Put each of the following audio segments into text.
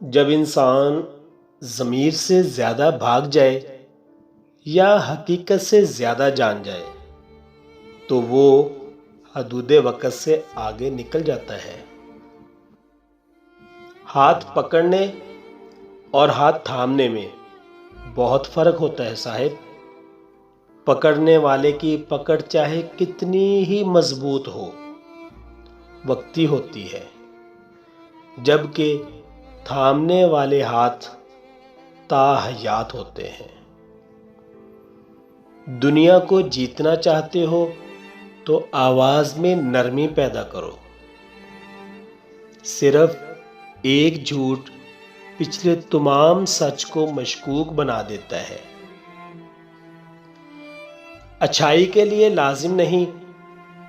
جب انسان ضمیر سے زیادہ بھاگ جائے یا حقیقت سے زیادہ جان جائے تو وہ حدود وقت سے آگے نکل جاتا ہے۔ ہاتھ پکڑنے اور ہاتھ تھامنے میں بہت فرق ہوتا ہے صاحب۔ پکڑنے والے کی پکڑ چاہے کتنی ہی مضبوط ہو، وقتی ہوتی ہے، جبکہ تھامنے والے ہاتھ تا حیات ہوتے ہیں۔ دنیا کو جیتنا چاہتے ہو تو آواز میں نرمی پیدا کرو۔ صرف ایک جھوٹ پچھلے تمام سچ کو مشکوک بنا دیتا ہے۔ اچھائی کے لیے لازم نہیں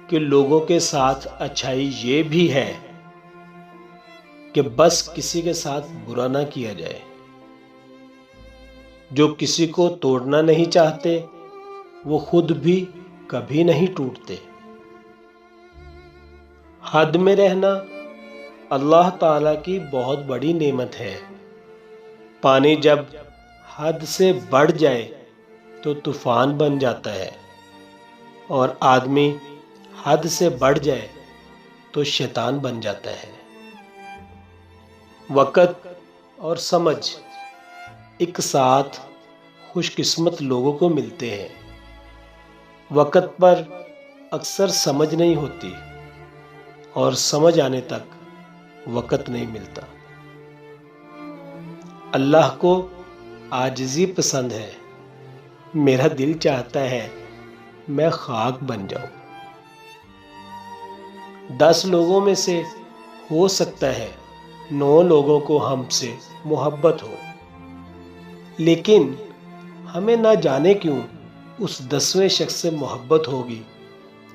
کہ لوگوں کے ساتھ اچھائی یہ بھی ہے کہ بس کسی کے ساتھ برا نہ کیا جائے۔ جو کسی کو توڑنا نہیں چاہتے وہ خود بھی کبھی نہیں ٹوٹتے۔ حد میں رہنا اللہ تعالیٰ کی بہت بڑی نعمت ہے۔ پانی جب حد سے بڑھ جائے تو طوفان بن جاتا ہے، اور آدمی حد سے بڑھ جائے تو شیطان بن جاتا ہے۔ وقت اور سمجھ ایک ساتھ خوش قسمت لوگوں کو ملتے ہیں۔ وقت پر اکثر سمجھ نہیں ہوتی اور سمجھ آنے تک وقت نہیں ملتا۔ اللہ کو عاجزی پسند ہے۔ میرا دل چاہتا ہے میں خاک بن جاؤں۔ 10 لوگوں میں سے ہو سکتا ہے 9 لوگوں کو ہم سے محبت ہو، لیکن ہمیں نہ جانے کیوں اس 10ویں شخص سے محبت ہوگی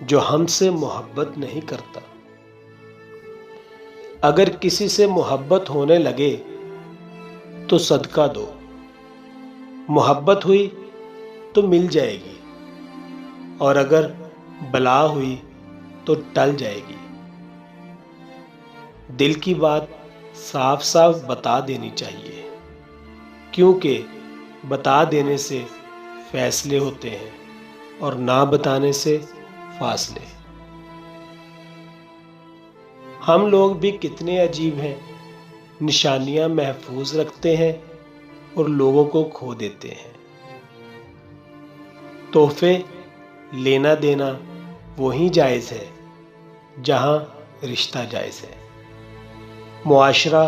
جو ہم سے محبت نہیں کرتا۔ اگر کسی سے محبت ہونے لگے تو صدقہ دو، محبت ہوئی تو مل جائے گی، اور اگر بلا ہوئی تو ٹل جائے گی۔ دل کی بات صاف صاف بتا دینی چاہیے، کیونکہ بتا دینے سے فیصلے ہوتے ہیں اور نہ بتانے سے فاصلے۔ ہم لوگ بھی کتنے عجیب ہیں، نشانیاں محفوظ رکھتے ہیں اور لوگوں کو کھو دیتے ہیں۔ تحفے لینا دینا وہیں جائز ہے جہاں رشتہ جائز ہے۔ معاشرہ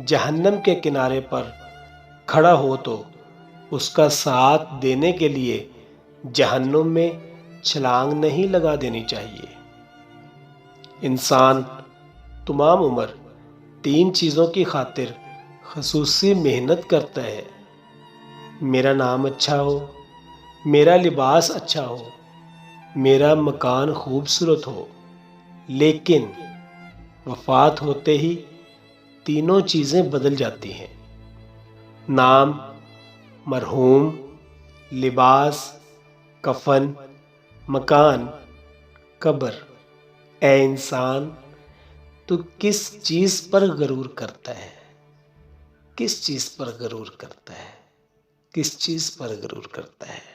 جہنم کے کنارے پر کھڑا ہو تو اس کا ساتھ دینے کے لیے جہنم میں چھلانگ نہیں لگا دینی چاہیے۔ انسان تمام عمر 3 چیزوں کی خاطر خصوصی محنت کرتا ہے: میرا نام اچھا ہو، میرا لباس اچھا ہو، میرا مکان خوبصورت ہو، لیکن وفات ہوتے ہی تینوں چیزیں بدل جاتی ہیں: نام مرحوم، لباس کفن، مکان قبر۔ اے انسان، تو کس چیز پر غرور کرتا ہے؟ کس چیز پر غرور کرتا ہے؟ کس چیز پر غرور کرتا ہے؟